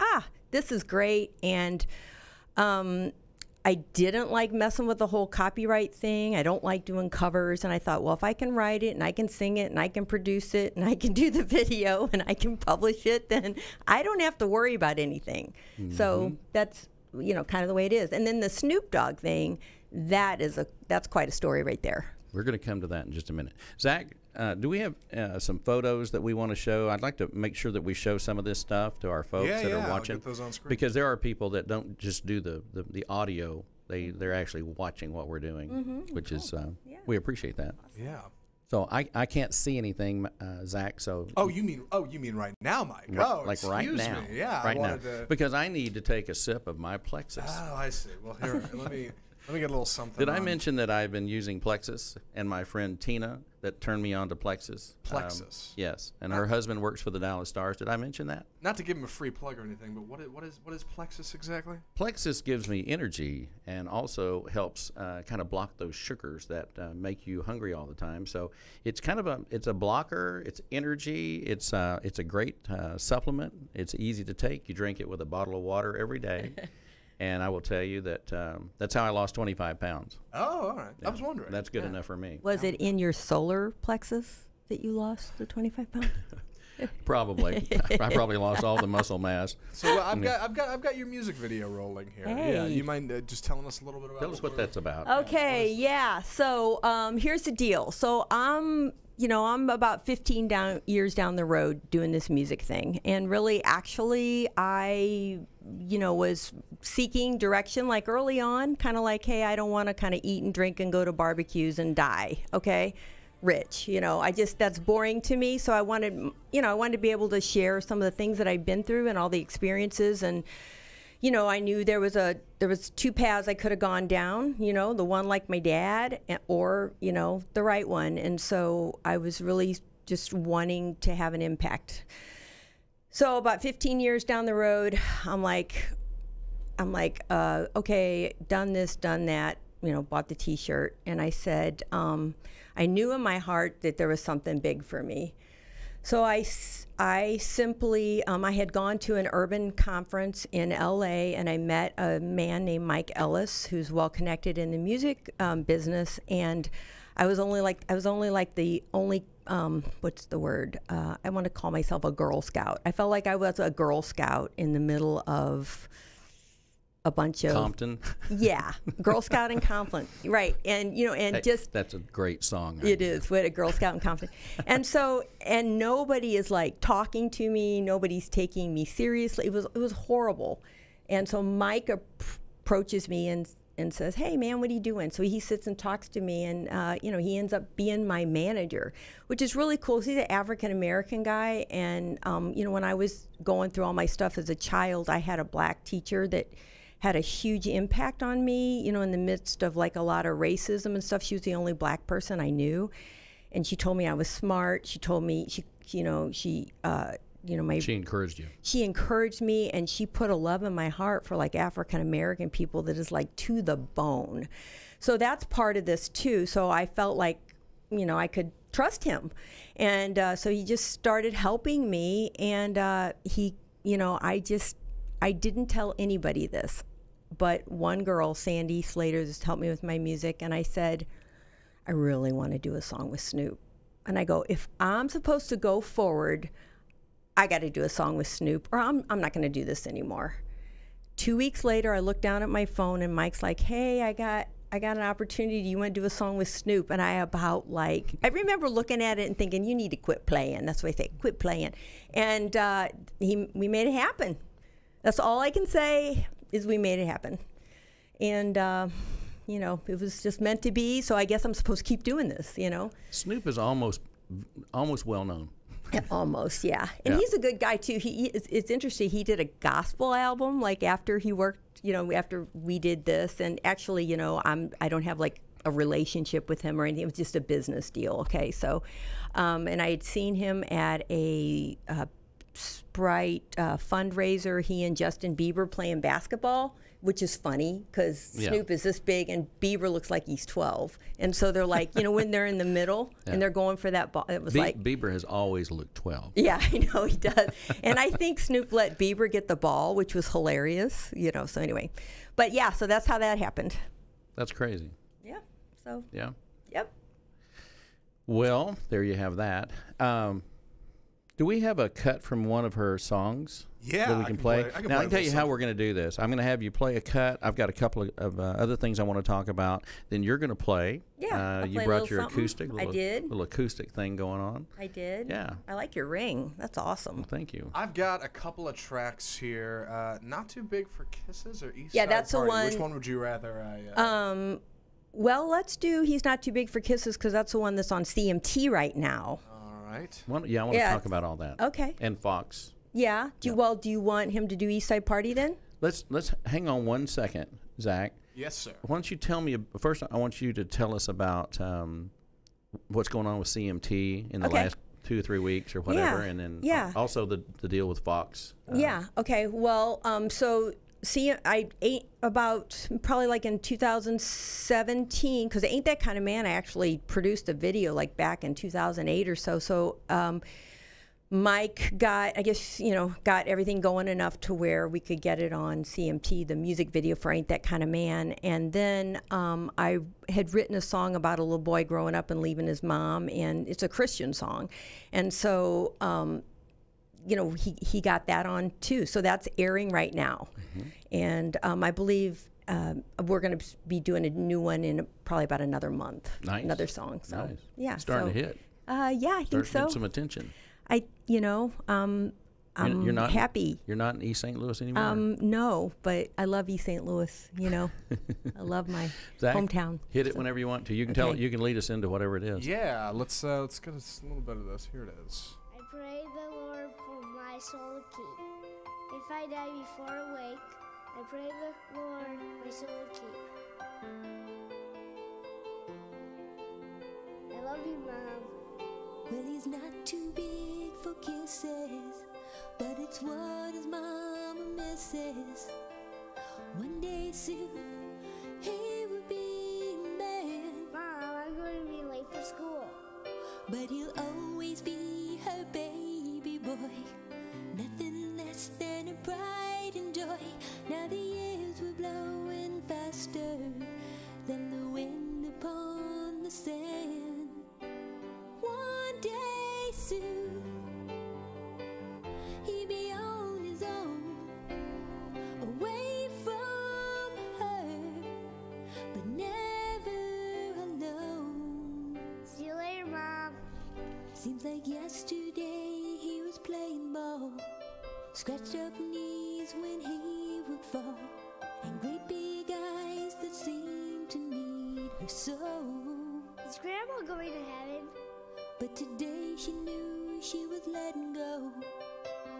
this is great, and I didn't like messing with the whole copyright thing. I don't like doing covers. And I thought, well, if I can write it and I can sing it and I can produce it and I can do the video and I can publish it, then I don't have to worry about anything. So that's, you know, kind of the way it is. And then the Snoop Dogg thing, that's quite a story right there.
We're going to come to that in just a minute. Zach, do we have some photos that we want to show? I'd like to make sure that we show some of this stuff to our folks that are watching.
I'll get those on screen. Because
there are people that don't just do the audio. They're actually watching what we're doing, which is we appreciate that.
Yeah.
So I can't see anything, Zach. So
you mean right now, Mike?
Like right now?
Me. Yeah,
right now. Because I need to take a sip of my Plexus.
Oh, I see. Well, here, let me get a little something.
Did I mention that I've been using Plexus, and my friend Tina that turned me on to Plexus?
Plexus.
Yes, and her husband works for the Dallas Stars. Did I mention that?
Not to give him a free plug or anything, but what is Plexus exactly?
Plexus gives me energy and also helps kind of block those sugars that make you hungry all the time. So it's kind of a blocker. It's energy. It's a great supplement. It's easy to take. You drink it with a bottle of water every day. And I will tell you that that's how I lost 25 pounds.
Oh, all right. I was wondering.
That's good enough for me.
Was it in your solar plexus that you lost the 25 pounds?
Probably. I probably lost all the muscle mass.
So I've got your music video rolling here.
Hey.
Yeah. You mind just telling us a little bit about?
Tell us what that's about.
Okay. Yeah. So here's the deal. So I'm about 15 years down the road doing this music thing. And really, actually, I, was seeking direction like early on, kind of like, hey, I don't want to kind of eat and drink and go to barbecues and die, okay? Rich, that's boring to me. So I wanted to be able to share some of the things that I've been through and all the experiences. And, I knew there was two paths I could have gone down, the one like my dad or, the right one. And so I was really just wanting to have an impact. So about 15 years down the road, I'm like, okay, done this, done that, bought the T-shirt. And I said, I knew in my heart that there was something big for me. So I simply, I had gone to an urban conference in LA and I met a man named Mike Ellis, who's well connected in the music business. And I was only like the only, what's the word? I want to call myself a Girl Scout. I felt like I was a Girl Scout in the middle of a bunch of
Compton.
Yeah, Girl Scout in Compton, right? And that's
a great song.
It is. What a Girl Scout in Compton, and nobody is like talking to me. Nobody's taking me seriously. It was horrible, and so Mike approaches me and says, "Hey, man, what are you doing?" So he sits and talks to me, and he ends up being my manager, which is really cool. He's an African American guy, and when I was going through all my stuff as a child, I had a black teacher that had a huge impact on me, in the midst of like a lot of racism and stuff. She was the only black person I knew. And she told me I was smart. She told me, she
encouraged you.
She encouraged me, and she put a love in my heart for like African American people that is like to the bone. So that's part of this too. So I felt like, I could trust him. And so he just started helping me. And I didn't tell anybody this. But one girl, Sandy Slater, just helped me with my music, and I said, I really want to do a song with Snoop. And I go, if I'm supposed to go forward, I got to do a song with Snoop, or I'm not going to do this anymore. 2 weeks later, I look down at my phone, and Mike's like, hey, I got an opportunity. Do you want to do a song with Snoop? And I remember looking at it and thinking, you need to quit playing. That's what I say, quit playing. And we made it happen. That's all I can say is we made it happen. And, it was just meant to be, so I guess I'm supposed to keep doing this,
Snoop is almost well known.
Almost, yeah. And he's a good guy, too. It's interesting. He did a gospel album, like, after he worked, after we did this. And actually, I don't have, like, a relationship with him or anything. It was just a business deal, okay? So, and I had seen him at a Sprite fundraiser. He and Justin Bieber playing basketball, which is funny because Snoop is this big and Bieber looks like he's 12. And so they're like, you know, when they're in the middle and they're going for that ball, it was like.
Bieber has always looked 12.
Yeah, I know he does. And I think Snoop let Bieber get the ball, which was hilarious, you know, so anyway. But yeah, so that's how that happened.
That's crazy.
Yeah, so.
Yeah.
Yep.
Well, there you have that. Do we have a cut from one of her songs that we can play? Now, I can tell you how we're going to do this. I'm going to have you play a cut. I've got a couple of other things I want to talk about. Then you're going to play.
Yeah,
you brought your acoustic.
I did.
Little acoustic thing going on.
I did.
Yeah.
I like your ring. That's awesome.
Well, thank you.
I've got a couple of tracks here. Not Too Big for Kisses or East
Yeah,
Side
that's
Party.
the one.
Which one would you rather
Well, let's do He's Not Too Big for Kisses because that's the one that's on CMT right now.
Right.
I want to talk about all that.
Okay.
And Fox.
Yeah. Do you want him to do East Side Party then?
Let's hang on 1 second, Zach.
Yes, sir.
Why don't you tell me first? I want you to tell us about what's going on with CMT in the last 2 or 3 weeks or whatever, and then also the deal with Fox.
Yeah. Okay. Well, so. See, I ate about probably like in 2017 because Ain't That Kind of Man, I actually produced a video like back in 2008 or so. So Mike got everything going enough to where we could get it on CMT, the music video for Ain't That Kind of Man. And then I had written a song about a little boy growing up and leaving his mom, and it's a Christian song. And so he got that on too. So that's airing right now. Mm-hmm. And I believe we're going to be doing a new one in probably about another month.
Nice.
Another song. So
nice.
Yeah.
Starting to hit.
Yeah, I think so.
Getting some attention.
I'm
you're not
happy.
You're not in East St. Louis anymore?
No, but I love East St. Louis, I love my
Zach,
hometown.
Hit it whenever you want to. You can tell. You can lead us into whatever it is.
Yeah, let's get a little bit of this. Here it is.
I pray the Lord for my soul to keep. If I die before awake, I pray the Lord my soul to keep. I love you, Mom.
Well, he's not too big for kisses, but it's what his mama misses. One day soon, he will be a man.
Mom, I'm going to be late for school.
But he'll always be her baby boy. Nothing less than a pride and joy. Now the years were blowing faster than the wind upon the sand. One day soon, he'll be on his own, away from her, but never alone.
See you later, Mom.
Seems like yesterday he was playing ball, scratched up knees when he would fall, and great big eyes that seemed to need her so.
Is Grandma going to heaven?
But today she knew she was letting go,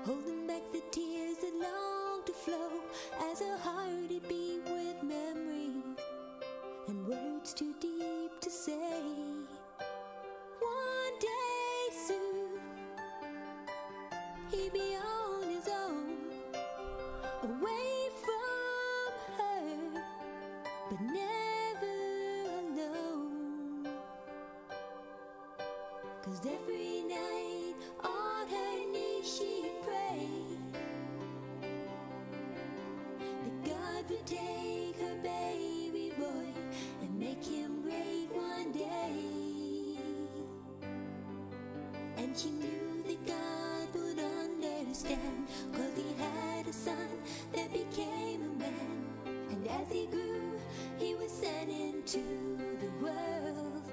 holding back the tears that longed to flow as her heart it beat with memories and words too deep to say. One day soon, he'll be on his own, away from her, but never alone. 'Cause every night on her knees she'd pray that God would take her baby boy and make him great one day. And she knew that God would understand, 'cause he had a son that became a man. And as he grew, he was sent into the world.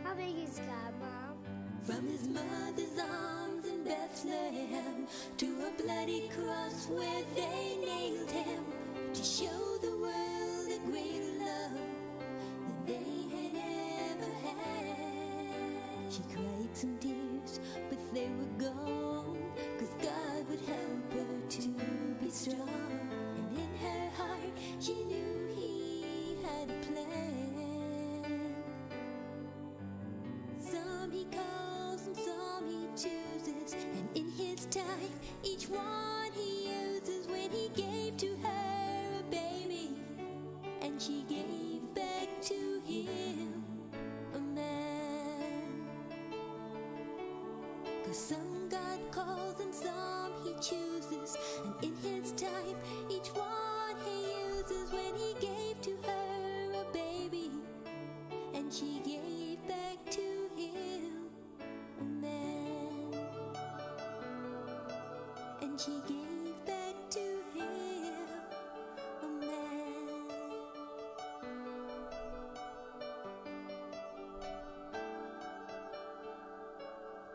How big is God, Mom?
From his mother's arms in Bethlehem to a bloody cross where they nailed him, to show the world a greater love than they had ever had. She cried some tears, but they were gone, 'cause God would help her to be strong. And in her heart she knew he had a plan. Some he calls and some he chooses, and in his time, each one he uses when he gave to her a baby, and she gave back to him a man. 'Cause some God calls and some he chooses, and in his time, each one he uses when he gave to her a baby, and she gave back to him a man. And she gave back to him a man.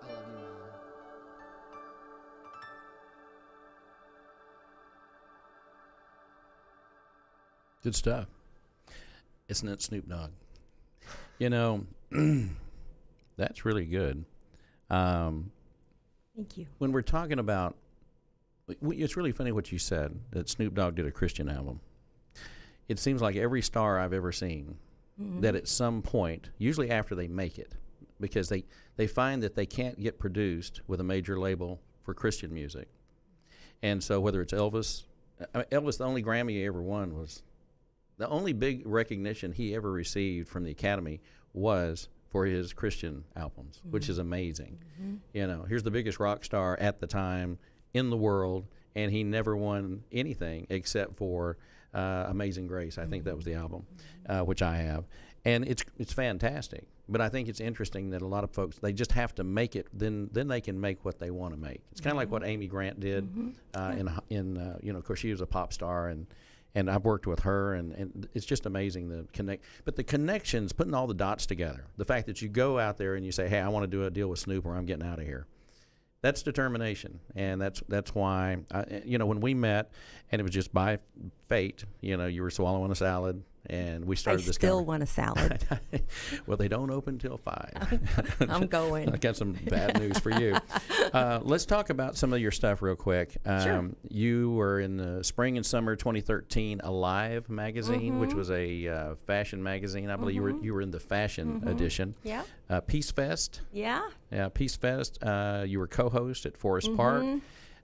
I love you, Mom.
Good stuff. Isn't it Snoop Dogg? You know, that's really good.
Thank you.
When we're talking about, it's really funny what you said, that Snoop Dogg did a Christian album. It seems like every star I've ever seen, that at some point, usually after they make it, because they find that they can't get produced with a major label for Christian music. And so whether it's Elvis, Elvis, the only Grammy he ever won was, the only big recognition he ever received from the Academy was for his Christian albums, which is amazing. You know, here's the biggest rock star at the time in the world, and he never won anything except for Amazing Grace. I think that was the album, which I have. And it's fantastic. But I think it's interesting that a lot of folks, they just have to make it, then they can make what they want to make. It's kind of like what Amy Grant did in you know, of course, she was a pop star, and I've worked with her, and it's just amazing the connect. But the connections, putting all the dots together, the fact that you go out there and you say, hey, I want to do a deal with Snoop or I'm getting out of here. That's determination, and that's why, you know, when we met, and it was just by fate, you know, you were swallowing a salad, and we started this.
I still want a salad.
Well, they don't open till 5.
I'm going.
I got some bad news for you. Let's talk about some of your stuff real quick.
Sure.
You were in the spring and summer 2013 Alive magazine, which was a fashion magazine. I believe you were in the fashion edition.
Yeah.
Peace Fest.
Yeah.
Yeah, Peace Fest. You were co-host at Forest Park.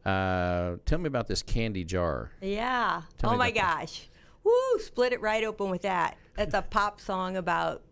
Tell me about this candy jar.
Yeah.
Tell me
Oh my
about that.
gosh. Woo! Split it right open with that. That's a pop song about.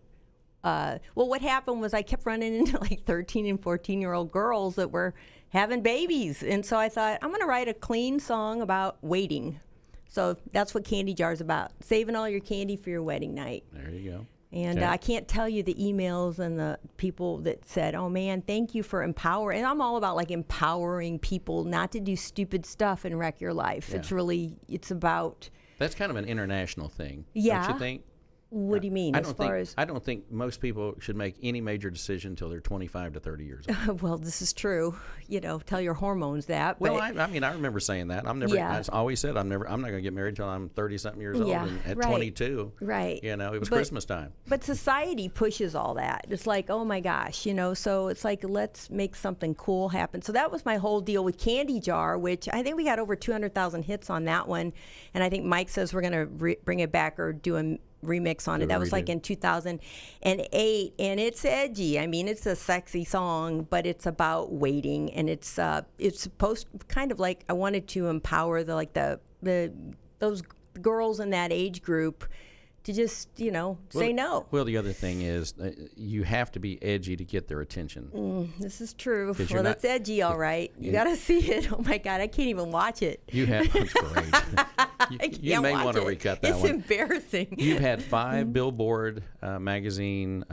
Well, what happened was I kept running into like 13 and 14-year-old girls that were having babies, and so I thought I'm going to write a clean song about waiting. So that's what Candy Jar's about: saving all your candy for your wedding night.
There you go.
And
Okay.
I can't tell you the emails and the people that said, oh, man, thank you for empowering. And I'm all about, like, empowering people not to do stupid stuff and wreck your life.
Yeah.
It's really, it's about,
That's kind of an international thing.
Yeah.
Don't you think?
what do you mean?
I
as
don't
far
think
as,
I don't think most people should make any major decision until they're 25 to 30 years old.
well, this is true. You know, tell your hormones that.
Well,
But
I mean, I remember saying that. I'm never.
Yeah.
I always said I'm not going to get married until I'm 30-something years old.
Yeah,
And at
right.
22,
Right.
you know, it was
But-
Christmas time.
But society pushes all that. It's like, oh my gosh, you know, so it's like, let's make something cool happen. So that was my whole deal with Candy Jar, which I think we got over 200,000 hits on that one. And I think Mike says we're going to bring it back or do a remix on
Do
it.
a
That was like
redo.
in 2008. And it's edgy. I mean, it's a sexy song, but it's about waiting. And it's supposed kind of like, I wanted to empower those girls in that age group to just, you know, say no.
Well, the other thing is you have to be edgy to get their attention.
This is true.
'Cause you're
Well,
not-
that's edgy, all right. You got to see it. Oh my God, I can't even watch it.
You have that's great.
I
you
can't
may
watch
want to
it.
recut that
It's
one.
embarrassing.
You've had 5 Billboard magazine.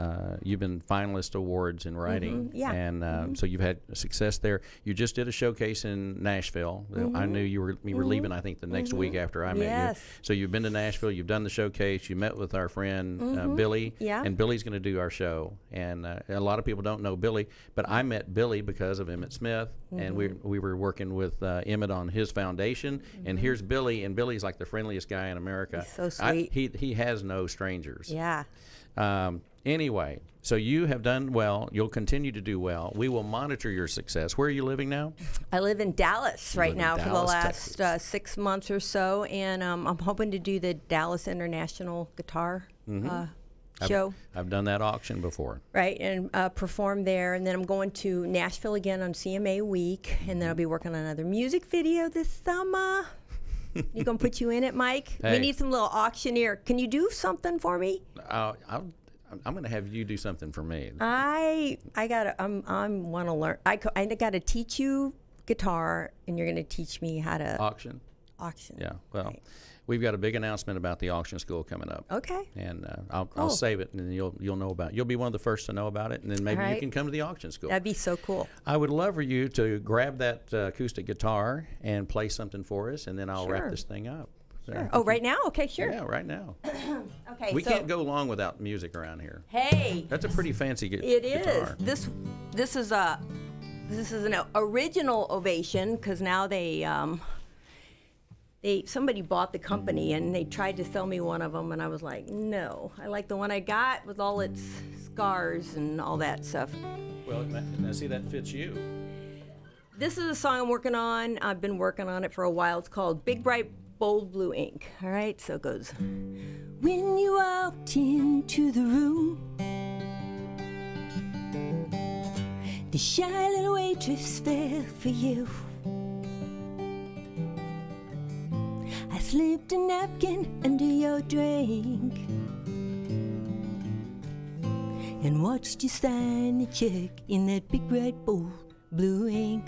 You've been finalist awards in writing,
Yeah.
and so you've had success there. You just did a showcase in Nashville. I knew you were leaving. I think the next week after I met
Yes.
you. So you've been to Nashville. You've done the showcase. You met with our friend Billy.
Yeah.
And Billy's going to do our show. And a lot of people don't know Billy, but I met Billy because of Emmett Smith, and we were working with Emmett on his foundation. And here's Billy, and Billy's like the friendliest guy in America.
He's so sweet.
He has no strangers.
Yeah.
Anyway, so you have done well. You'll continue to do well. We will monitor your success. Where are you living now?
I live in Dallas right
live in
now for the
Dallas,
last
Texas.
6 months or so, and I'm hoping to do the Dallas International Guitar show.
I've done that auction before.
Right, and perform there. And then I'm going to Nashville again on CMA week. And then I'll be working on another music video this summer. You going to put you in it, Mike?
Hey.
We need some little auctioneer. Can you do something for me?
I'm going to have you do something for me.
I want to learn. I got to teach you guitar, and you're going to teach me how to
Auction?
auction.
Yeah, well,
Right.
we've got a big announcement about the auction school coming up.
Okay.
And I'll
Cool.
save it, and then you'll know about it. You'll be one of the first to know about it, and then maybe you
right.
can come to the auction school.
That'd be so cool.
I would love for you to grab that acoustic guitar and play something for us, and then I'll wrap
Sure.
this thing up.
Sure. Oh, right now? Okay, sure.
Yeah, right now.
Okay.
We
so,
can't go long without music around here.
Hey.
That's a pretty fancy
It
guitar.
is. This is an original ovation because now somebody bought the company and they tried to sell me one of them, and I was like, no, I like the one I got with all its scars and all that stuff.
Well, now see, that fits you.
This is a song I'm working on. I've been working on it for a while. It's called Big Bright Bold Blue Ink. All right, so it goes. When you walked into the room, the shy little waitress fell for you. I slipped a napkin under your drink and watched you sign the check in that big bright bold blue ink.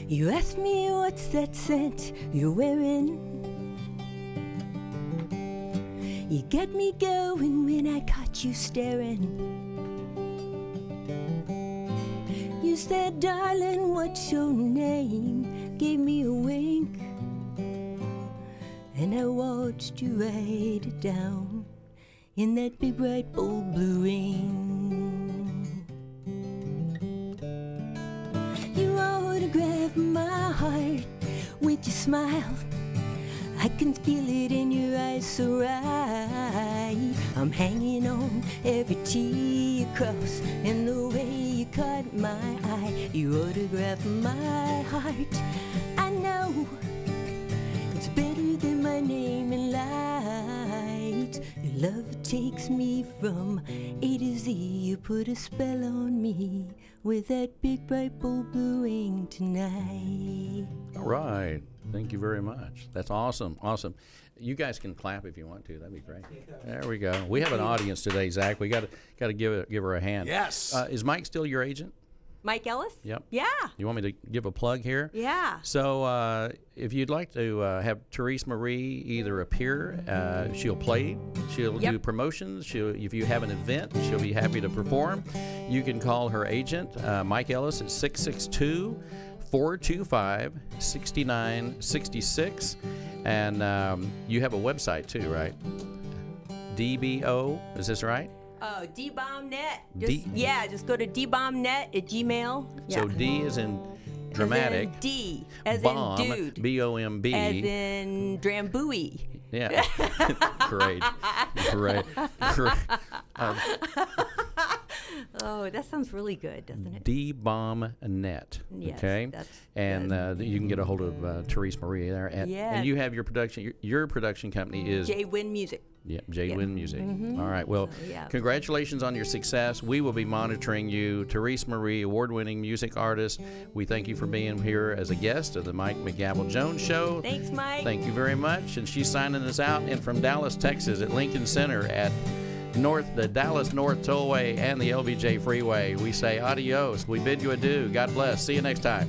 You asked me what's that scent you're wearing. You got me going when I caught you staring. You said, darling, what's your name? Gave me a wink, and I watched you write it down in that big bright bold blue ring. You autographed my heart with your smile. I can feel it in your eyes so right. I'm hanging on every T you cross, and the way you caught my eye. You autographed my heart. I know it's better than my name in light. Your love takes me from A to Z. You put a spell on me with that big bright bold blue ink tonight.
All right. Thank you very much. That's awesome. Awesome. You guys can clap if you want to. That'd be great. There we go. We have an audience today, Zach. We got to give her a hand.
Yes.
Is Mike still your agent?
Mike Ellis?
Yep.
Yeah.
You want me to give a plug here?
Yeah.
So if you'd like to have Therese Marie either appear, she'll play, she'll do promotions, if you have an event, she'll be happy to perform. You can call her agent, Mike Ellis, at 662-425-6966. And you have a website too, right? DBO, is this right?
Oh, DBombNet.
D-
Just go to DBombNet at Gmail.
So D is in dramatic.
As in D. As
bomb,
in dude.
B-O-M-B.
As in Drambuie.
Yeah. Great. Great.
Oh, that sounds really good, doesn't it?
DBombNet.
Yes,
Okay.
that's
And you can get a hold of Therese Marie there.
Yeah.
And you have your production. Your production company is
J-Win Music.
Yeah, J-Win Music. All right. Well,
So, yeah.
congratulations on your success. We will be monitoring you. Therese Marie, award-winning music artist. We thank you for being here as a guest of the Mike McGavel Jones Show.
Thanks, Mike.
Thank you very much. And she's signing us out. And from Dallas, Texas, at Lincoln Center at the Dallas North Tollway and the LBJ Freeway, we say adios. We bid you adieu. God bless. See you next time.